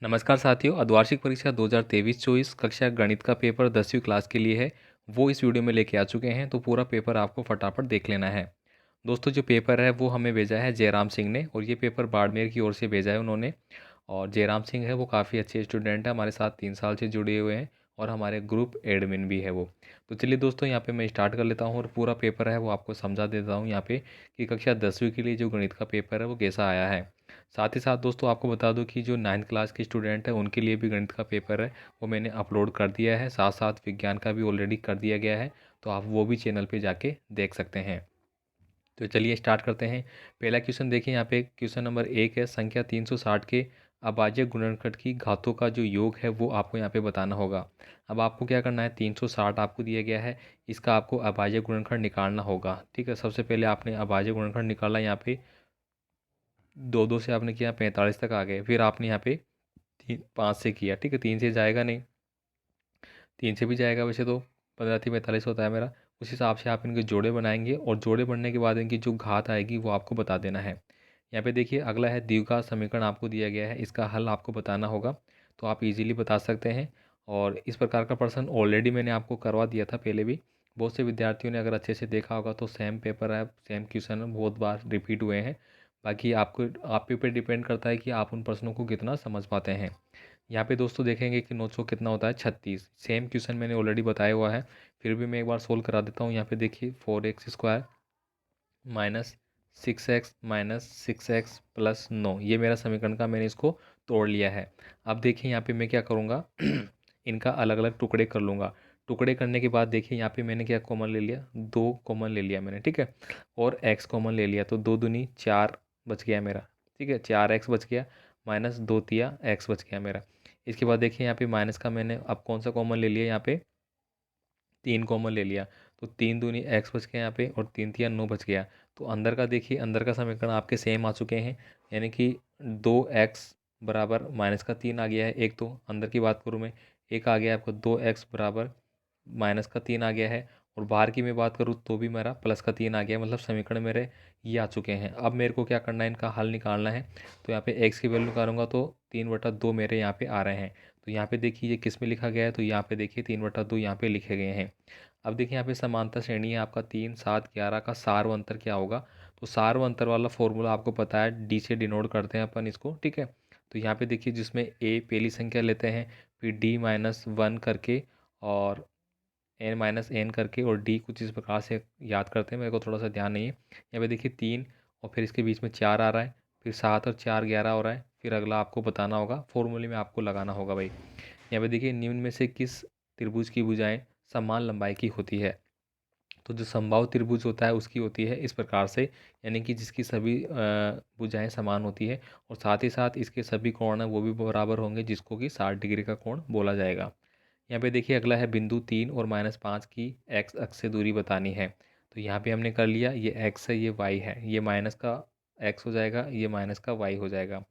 नमस्कार साथियों, अर्धवार्षिक परीक्षा 2023-24 कक्षा गणित का पेपर 10वीं क्लास के लिए है वो इस वीडियो में लेके आ चुके हैं। तो पूरा पेपर आपको फटाफट देख लेना है। दोस्तों, जो पेपर है वो हमें भेजा है जयराम सिंह ने, और ये पेपर बाड़मेर की ओर से भेजा है उन्होंने। और जयराम सिंह है वो काफ़ी अच्छे स्टूडेंट है, हमारे साथ 3 साल से जुड़े हुए हैं और हमारे ग्रुप एडमिन भी है वो। तो चलिए दोस्तों, यहाँ पे मैं स्टार्ट कर लेता हूँ और पूरा पेपर है वो आपको समझा देता हूँ यहाँ पे कि कक्षा 10वीं के लिए जो गणित का पेपर है वो कैसा आया है। साथ ही साथ दोस्तों आपको बता दूं कि जो 9th क्लास के स्टूडेंट हैं उनके लिए भी गणित का पेपर है वो मैंने अपलोड कर दिया है, साथ साथ विज्ञान का भी ऑलरेडी कर दिया गया है। तो आप वो भी चैनल पे जाके देख सकते हैं। तो चलिए स्टार्ट करते हैं। पहला क्वेश्चन देखिए, यहाँ पे क्वेश्चन नंबर 1 है, संख्या 360 के अभाज्य गुणनखंड की घातों का जो योग है वो आपको यहाँ पे बताना होगा। अब आपको क्या करना है, 360 आपको दिया गया है, इसका आपको अभाज्य गुणनखंड निकालना होगा। ठीक है, सबसे पहले आपने अभाज्य गुणनखंड निकाला, यहाँ पे दो दो से आपने किया 45 तक आ गए। फिर आपने यहाँ पे 5 से किया। ठीक है, 3 से जाएगा नहीं, 3 से भी जाएगा वैसे तो, 15×3 = 45 होता है मेरा। उस हिसाब से आप इनके जोड़े बनाएंगे और जोड़े बनने के बाद इनकी जो घात आएगी वो आपको बता देना है। यहाँ पे देखिए अगला है द्विघात समीकरण आपको दिया गया है, इसका हल आपको बताना होगा। तो आप इजीली बता सकते हैं। और इस प्रकार का प्रश्न ऑलरेडी मैंने आपको करवा दिया था पहले भी। बहुत से विद्यार्थियों ने अगर अच्छे से देखा होगा तो सेम पेपर है, सेम क्वेश्चन बहुत बार रिपीट हुए हैं। बाकी आपको आप पे डिपेंड करता है कि आप उन प्रश्नों को कितना समझ पाते हैं। यहाँ पे दोस्तों देखेंगे कि 900 कितना होता है, 36। सेम क्वेश्चन मैंने ऑलरेडी बताया हुआ है, फिर भी मैं एक बार सोल्व करा देता हूँ। यहाँ पे देखिए 4x² माइनस 6x - 6x + 9, ये मेरा समीकरण का मैंने इसको तोड़ लिया है। अब देखिए यहाँ पे मैं क्या करूँगा इनका अलग अलग टुकड़े कर लूँगा। टुकड़े करने के बाद देखिए यहाँ पे मैंने क्या कॉमन ले लिया, 2 कॉमन ले लिया मैंने। ठीक है, और x कॉमन ले लिया, तो 2 दूनी 4 बच गया मेरा। ठीक है, 4x बच गया, माइनस 2 तिया x बच गया मेरा। इसके बाद देखिए यहाँ पे माइनस का मैंने अब कौन सा कॉमन ले लिया, यहाँ पे 3 कॉमन ले लिया, तो 3 दूनी x बच गया यहाँ पे, और 3 तिया 9 बच गया। तो अंदर का देखिए, अंदर का समीकरण आपके सेम आ चुके हैं, यानी कि 2x बराबर -3 आ गया है। एक तो अंदर की बात करूँ मैं, एक आ गया आपको 2x बराबर -3 आ गया है, और बाहर की मैं बात करूँ तो भी मेरा +3 आ गया, मतलब समीकरण मेरे ये आ चुके हैं। अब मेरे को क्या करना है, इनका हल निकालना है। तो यहाँ पे x की वैल्यू निकालूंगा तो 3/2 मेरे यहाँ पे आ रहे हैं। तो यहाँ पे देखिए ये किस में लिखा गया है, तो यहाँ पे देखिए 3/2 यहाँ पे लिखे गए हैं। अब देखिए यहाँ पे समांतर श्रेणी है आपका 3, 7, 11 का सार्व अंतर क्या होगा। तो सार्व अंतर वाला फॉर्मूला आपको पता है, डी से डिनोट करते हैं अपन इसको। ठीक है, तो यहाँ पे देखिए जिसमें ए पहली संख्या लेते हैं, फिर d-1 करके, और n-n करके, और d कुछ इस प्रकार से याद करते हैं, मेरे को थोड़ा सा ध्यान नहीं है। यहाँ पे देखिए 3, और फिर इसके बीच में 4 आ रहा है, फिर 7 और 4 11 हो रहा है। फिर अगला आपको बताना होगा, फॉर्मूले में आपको लगाना होगा भाई। यहाँ पे देखिए निम्न में से किस त्रिभुज की भुजाएं समान लंबाई की होती है। तो जो समबाहु त्रिभुज होता है उसकी होती है इस प्रकार से, यानी कि जिसकी सभी भुजाएं समान होती है, और साथ ही साथ इसके सभी कोण हैं वो भी बराबर होंगे, जिसको कि 60 डिग्री का कोण बोला जाएगा। यहाँ पे देखिए अगला है बिंदु 3 और -5 की x अक्ष से दूरी बतानी है। तो यहाँ पे हमने कर लिया, ये x है, ये y है, ये माइनस का x हो जाएगा, ये माइनस का y हो जाएगा।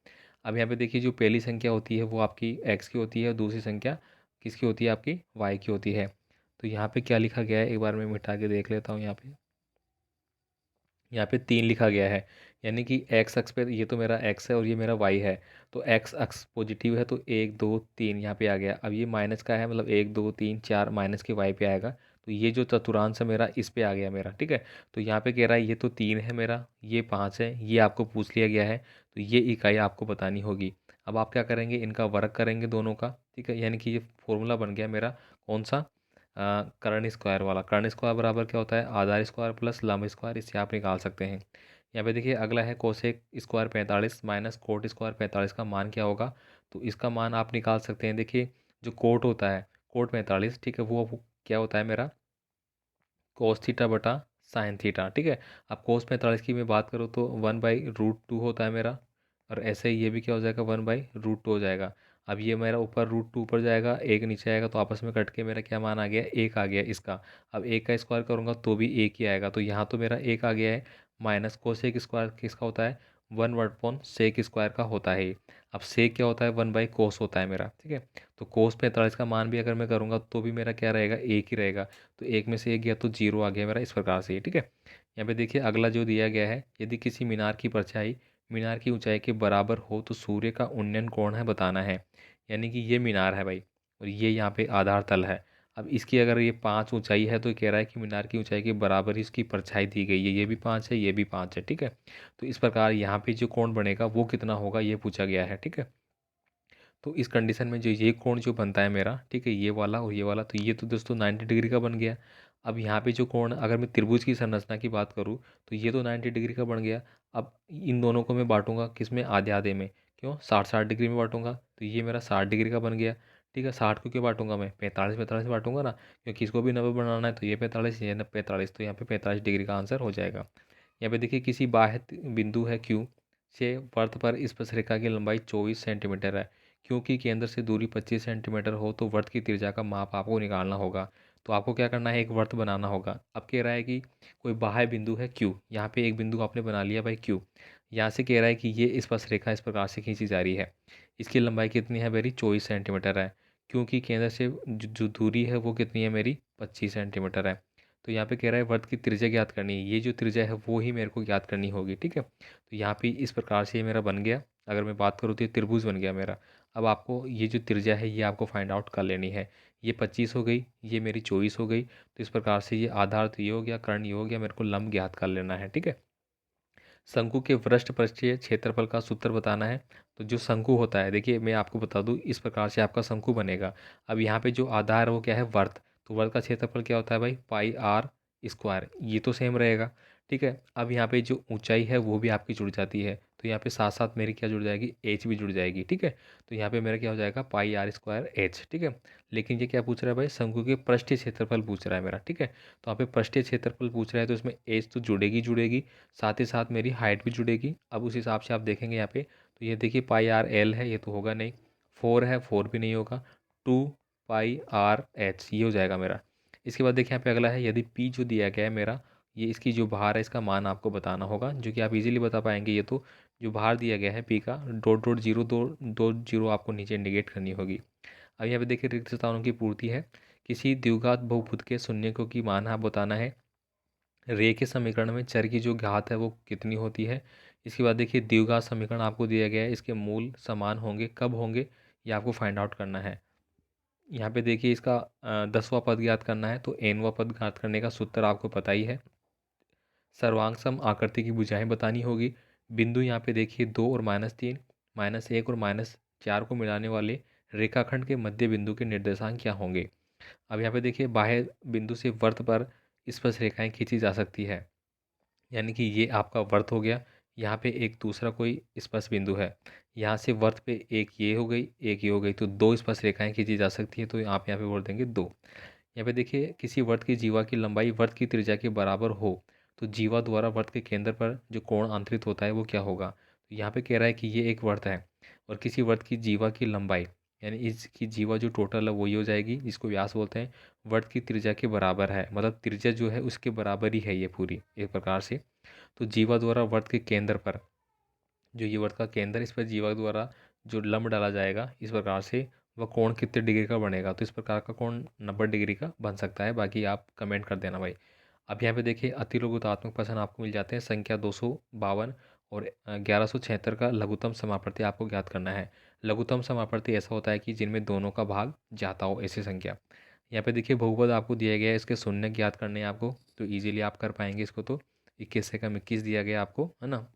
अब यहाँ पे देखिए जो पहली संख्या होती है वो आपकी x की होती है, दूसरी संख्या किसकी होती है, आपकी y की होती है। तो यहाँ पे क्या लिखा गया है, एक बार मैं मिटा के देख लेता हूँ। यहाँ पे 3 लिखा गया है, यानी कि x अक्ष पे ये तो मेरा x है और ये मेरा y है। तो x अक्ष पॉजिटिव है, तो 1 2 3 यहाँ पे आ गया। अब ये माइनस का है, मतलब 1 2 3 4 माइनस के y पे आएगा। तो ये जो चतुर्थांश है मेरा इस पे आ गया मेरा। ठीक है, तो यहाँ पे कह रहा है ये तो 3 है मेरा, ये 5 है, ये आपको पूछ लिया गया है। तो ये इकाई आपको बतानी होगी। अब आप क्या करेंगे, इनका वर्ग करेंगे दोनों का। ठीक है, यानी कि ये फॉर्मूला बन गया मेरा कौन सा, कर्ण स्क्वायर वाला। कर्ण स्क्वायर बराबर क्या होता है, आधार स्क्वायर प्लस लंब स्क्वायर, इससे आप निकाल सकते हैं। यहाँ पे देखिए अगला है cosec square 45 minus cot square 45 का मान क्या होगा। तो इसका मान आप निकाल सकते हैं। देखिए जो कोट होता है, कोट 45, ठीक है, वो क्या होता है मेरा, कोस थीटा बटा साइन थीटा। ठीक है, अब कोस 45 की मैं बात करूँ तो 1/√2 होता है मेरा, और ऐसे ही ये भी क्या हो जाएगा, 1/√2 हो जाएगा। अब ये मेरा ऊपर √2 ऊपर जाएगा, एक नीचे आएगा, तो आपस में कट के मेरा क्या मान आ गया, 1 आ गया इसका। अब 1 का स्क्वायर करूँगा तो भी 1 ही आएगा, तो यहाँ तो मेरा 1 आ गया है। माइनस कोसेक स्क्वायर किसका होता है, 1/सेक स्क्वायर का होता है। अब सेक क्या होता है, 1/कोस होता है मेरा। ठीक है, तो कोस 45 का मान भी अगर मैं करूँगा तो भी मेरा क्या रहेगा, 1 ही रहेगा। तो एक में से एक गया तो 0 आ गया मेरा, इस प्रकार से। ठीक है, यहाँ पे देखिए अगला जो दिया गया है, यदि किसी मीनार की परछाई मीनार की ऊंचाई के बराबर हो तो सूर्य का उन्नयन कोण है बताना है। यानी कि ये मीनार है भाई और ये यहाँ पे आधार तल है। अब इसकी अगर ये 5 ऊंचाई है तो कह रहा है कि मीनार की ऊंचाई के बराबर ही इसकी परछाई दी गई है। ये भी 5 है, ये भी 5 है, ठीक है। तो इस प्रकार यहाँ पे जो कोण बनेगा वो कितना होगा ये पूछा गया है, ठीक है। तो इस कंडीशन में जो ये कोण जो बनता है मेरा, ठीक है, ये वाला और ये वाला, तो ये तो दोस्तों 90 डिग्री का बन गया। अब यहाँ पे जो कोण, अगर मैं त्रिभुज की संरचना की बात करूँ तो ये तो 90 डिग्री का बन गया। अब इन दोनों को मैं बांटूंगा किस में, आधे आधे में, क्यों 60-60 डिग्री में बांटूंगा, तो ये मेरा 60 डिग्री का बन गया। ठीक है, 60 को क्यों बांटूंगा मैं, 45-45 बांटूंगा ना, क्योंकि इसको भी 90 बनाना है, तो ये 45, ये 45, तो यहाँ पे 45 डिग्री का आंसर हो जाएगा। यहाँ पे देखिए किसी बाह्य बिंदु है क्यू से वर्त पर स्पर्शरेखा की लंबाई 24 सेंटीमीटर है। क्योंकि केंद्र से दूरी 25 सेंटीमीटर हो तो वर्त की त्रिज्या का माप आपको निकालना होगा। तो आपको क्या करना है, एक वर्त बनाना होगा। अब कह रहा है कि कोई बाह्य बिंदु है क्यू, यहाँ पे एक बिंदु आपने बना लिया भाई क्यू। यहाँ से कह रहा है कि ये स्पर्शरेखा इस प्रकार से खींची जा रही है। इसकी लंबाई कितनी है मेरी, 24 सेंटीमीटर है। क्योंकि केंद्र से जो दूरी है वो कितनी है मेरी, 25 सेंटीमीटर है। तो यहाँ पे कह रहा है वर्त की त्रिज्या ज्ञात करनी है, ये जो त्रिज्या है वो ही मेरे को ज्ञात करनी होगी, ठीक है। तो यहाँ पे इस प्रकार से ये मेरा बन गया। अगर मैं बात करूँ तो ये त्रिभुज बन गया मेरा। अब आपको ये जो त्रिज्या है ये आपको फाइंड आउट कर लेनी है। ये 25 हो गई, ये मेरी 24 हो गई। तो इस प्रकार से ये आधार तो ये हो गया, कर्ण ये हो गया, मेरे को लंब ज्ञात कर लेना है, ठीक है। शंकु के पृष्ठ पृष्ठीय क्षेत्रफल का सूत्र बताना है। तो जो शंकु होता है, देखिए मैं आपको बता दूं, इस प्रकार से आपका शंकु बनेगा। अब यहाँ पे जो आधार है वो क्या है, वर्त। तो वर्त का क्षेत्रफल क्या होता है भाई, पाई आर स्क्वायर, ये तो सेम रहेगा, ठीक है। अब यहाँ पे जो ऊंचाई है वो भी आपकी जुड़ जाती है, तो यहाँ पे साथ साथ मेरी क्या जुड़ जाएगी, एच भी जुड़ जाएगी, ठीक है। तो यहाँ पे मेरा क्या हो जाएगा, पाई आर स्क्वायर एच, ठीक है। लेकिन ये क्या पूछ रहा है भाई, शंकु के पृष्ठीय क्षेत्रफल पूछ रहा है मेरा, ठीक है। तो यहाँ पे पृष्ठीय क्षेत्रफल पूछ रहा है तो इसमें एच तो जुड़ेगी जुड़ेगी, साथ ही साथ मेरी हाइट भी जुड़ेगी। अब उस हिसाब से आप देखेंगे यहाँ पे, तो ये देखिए पाई आर एल है, ये तो होगा नहीं। 4 है, 4 भी नहीं होगा। 2 पाई आर एच ये हो जाएगा मेरा। इसके बाद देखिए यहाँ पे अगला है, यदि पी जो दिया गया है मेरा, ये इसकी जो भार है इसका मान आपको बताना होगा, जो कि आप इजीली बता पाएंगे। ये तो जो भार दिया गया है पी का, डॉट डॉट जीरो, दो दो जीरो आपको नीचे इंडिकेट करनी होगी। अब यहाँ पे देखिए रिक्त स्थानों की पूर्ति है। किसी द्विघात बहुपद के शून्यकों की मान आप बताना है। रे के समीकरण में चर की जो घात है वो कितनी होती है। इसके बाद देखिए द्विघात समीकरण आपको दिया गया है, इसके मूल समान होंगे, कब होंगे ये आपको फाइंड आउट करना है। यहाँ पे देखिए इसका 10वां पद ज्ञात करना है, तो nवां पद ज्ञात करने का सूत्र आपको पता ही है। सर्वांग सम आकृति की भुजाएं बतानी होगी। बिंदु यहाँ पे देखिए 2 और -3, -1 और -4 को मिलाने वाले रेखाखंड के मध्य बिंदु के निर्देशांक क्या होंगे। अब यहाँ पे देखिए बाह्य बिंदु से वर्त पर स्पर्श रेखाएं खींची जा सकती है। यानी कि ये आपका वर्त हो गया। यहाँ पे एक दूसरा कोई स्पर्श बिंदु है, यहाँ से वर्त पे एक ये हो गई, एक ये हो गई, तो दो स्पर्श रेखाएं खींची जा सकती है, तो आप यहाँ पे बोल देंगे दो। यहाँ पे देखिए किसी वर्त की जीवा की लंबाई वर्त की त्रिज्या के बराबर हो तो जीवा द्वारा वर्त के केंद्र पर जो कोण आंतरित होता है वो क्या होगा। तो यहाँ पे कह रहा है कि ये एक वर्त है और किसी वर्त की जीवा की लंबाई, यानी इसकी जीवा जो टोटल है वही हो जाएगी, जिसको व्यास बोलते हैं, वर्त की त्रिज्या के बराबर है, मतलब त्रिज्या जो है उसके बराबर ही है ये पूरी एक प्रकार से। तो जीवा द्वारा वर्त के केंद्र पर, जो ये वर्त का केंद्र है, इस पर जीवा द्वारा जो लंब डाला जाएगा इस प्रकार से, वह कोण कितने डिग्री का बनेगा। तो इस प्रकार का कोण 90 डिग्री का बन सकता है, बाकी आप कमेंट कर देना भाई। अब यहाँ पे देखिए अतिलघुतात्मक प्रश्न आपको मिल जाते हैं। संख्या 252 और 1176 का लघुत्तम समापत्ति आपको ज्ञात करना है। लघुत्तम समापत्ति ऐसा होता है कि जिनमें दोनों का भाग जाता हो, ऐसी संख्या। यहाँ पे देखिए बहुपद आपको दिया गया है, इसके शून्य ज्ञात करने हैं आपको, तो ईजिली आप कर पाएंगे इसको। तो 21 से कम 21 दिया गया आपको, है ना।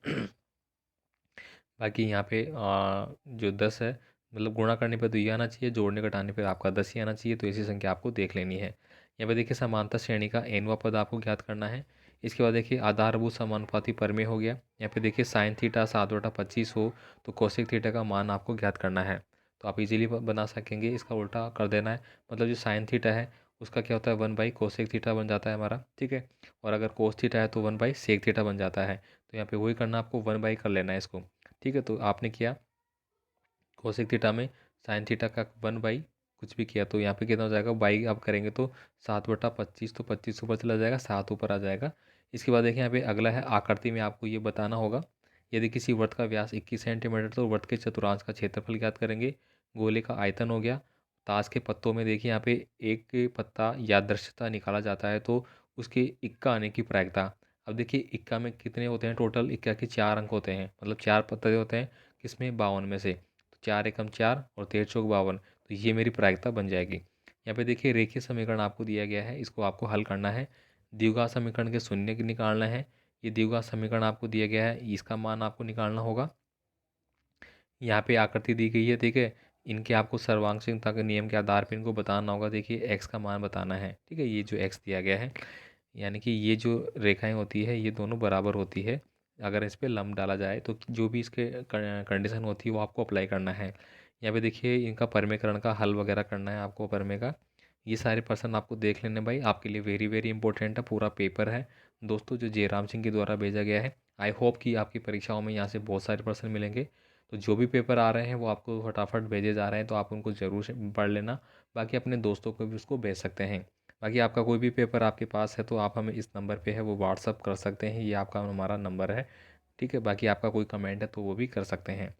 बाकी यहाँ पे जो 10 है, मतलब गुणा करने पे तो ये आना चाहिए, जोड़ने घटाने पे आपका 10 ही आना चाहिए, तो ऐसी संख्या आपको देख लेनी है। यहाँ पे देखिए समांतर श्रेणी का nवां पद आपको ज्ञात करना है। इसके बाद देखिए आधारभूत समानुपाती प्रमेय हो गया। यहाँ पे देखिए साइन थीटा 7/25 हो तो कोसेक थीटा का मान आपको ज्ञात करना है। तो आप इजीली बना सकेंगे, इसका उल्टा कर देना है। मतलब जो साइन थीटा है उसका क्या होता है, 1/कोसेक थीटा बन जाता है हमारा, ठीक है। और अगर कोस थीटा है तो 1/सेक थीटा बन जाता है। तो यहाँ पे वही करना, आपको 1 कर लेना है इसको, ठीक है। तो आपने किया कोसेक थीटा में साइन थीटा का 1 कुछ भी किया, तो यहाँ पे कितना हो जाएगा, बाई आप करेंगे तो 7/25, तो 25 ऊपर चला जाएगा, 7 ऊपर आ जाएगा। इसके बाद देखिए यहाँ पे अगला है आकृति में आपको ये बताना होगा। यदि किसी वर्त का व्यास 21 सेंटीमीटर तो वर्त के चतुर्थांश का क्षेत्रफल ज्ञात करेंगे। गोले का आयतन हो गया। ताश के पत्तों में देखिए यहाँ पे एक पत्ता यादृच्छता निकाला जाता है, तो उसके इक्का आने की प्रायिकता अब देखिए इक्का में कितने होते हैं टोटल, इक्का के 4 अंक होते हैं, मतलब 4 पत्ते होते हैं किसमें, 52 में से। तो 4 एकम 4 और 13 चौक 52, तो ये मेरी प्रायिकता बन जाएगी। यहाँ पे देखिए रेखीय समीकरण आपको दिया गया है, इसको आपको हल करना है। द्विघात समीकरण के शून्य की निकालना है। ये द्विघात समीकरण आपको दिया गया है, इसका मान आपको निकालना होगा। यहाँ पे आकृति दी गई है, ठीक है। इनके आपको सर्वांगीणता के नियम के आधार पर इनको बताना होगा। देखिए एक्स का मान बताना है, ठीक है। ये जो एक्स दिया गया है, यानी कि ये जो रेखाएं होती है ये दोनों बराबर होती है। अगर इस पर लंब डाला जाए तो जो भी इसके कंडीशन होती है वो आपको अप्लाई करना है। यहाँ पे देखिए इनका परमीकरण का हल वगैरह करना है आपको, परमे का। ये सारे पर्सन आपको देख लेने भाई, आपके लिए वेरी वेरी इंपॉर्टेंट है, पूरा पेपर है दोस्तों जो जयराम सिंह के द्वारा भेजा गया है। आई होप कि आपकी परीक्षाओं में यहाँ से बहुत सारे पर्सन मिलेंगे। तो जो भी पेपर आ रहे हैं वो आपको फटाफट भेजे जा रहे हैं, तो आप उनको ज़रूर से पढ़ लेना। बाकी अपने दोस्तों को भी उसको भेज सकते हैं। बाकी आपका कोई भी पेपर आपके पास है तो आप हमें इस नंबर पे है वो व्हाट्सअप कर सकते हैं, ये आपका हमारा नंबर है, ठीक है। बाकी आपका कोई कमेंट है तो वो भी कर सकते हैं।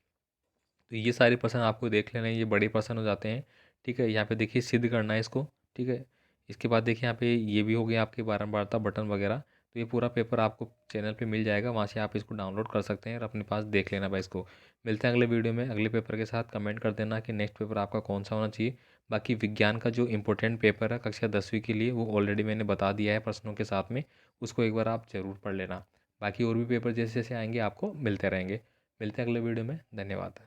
तो ये सारे पर्सन आपको देख लेना है, ये बड़े पर्सन हो जाते हैं, ठीक है। यहाँ पे देखिए सिद्ध करना है इसको, ठीक है। इसके बाद देखिए यहाँ पे ये भी हो गया आपके बारंबारता बटन वगैरह। तो ये पूरा पेपर आपको चैनल पे मिल जाएगा, वहाँ से आप इसको डाउनलोड कर सकते हैं और अपने पास देख लेना भाई इसको। मिलते हैं अगले वीडियो में अगले पेपर के साथ। कमेंट कर देना कि नेक्स्ट पेपर आपका कौन सा होना चाहिए। बाकी विज्ञान का जो इंपॉर्टेंट पेपर है कक्षा 10वीं के लिए वो ऑलरेडी मैंने बता दिया है प्रश्नों के साथ में, उसको एक बार आप ज़रूर पढ़ लेना। बाकी और भी पेपर जैसे जैसे आएंगे आपको मिलते रहेंगे। मिलते हैं अगले वीडियो में, धन्यवाद।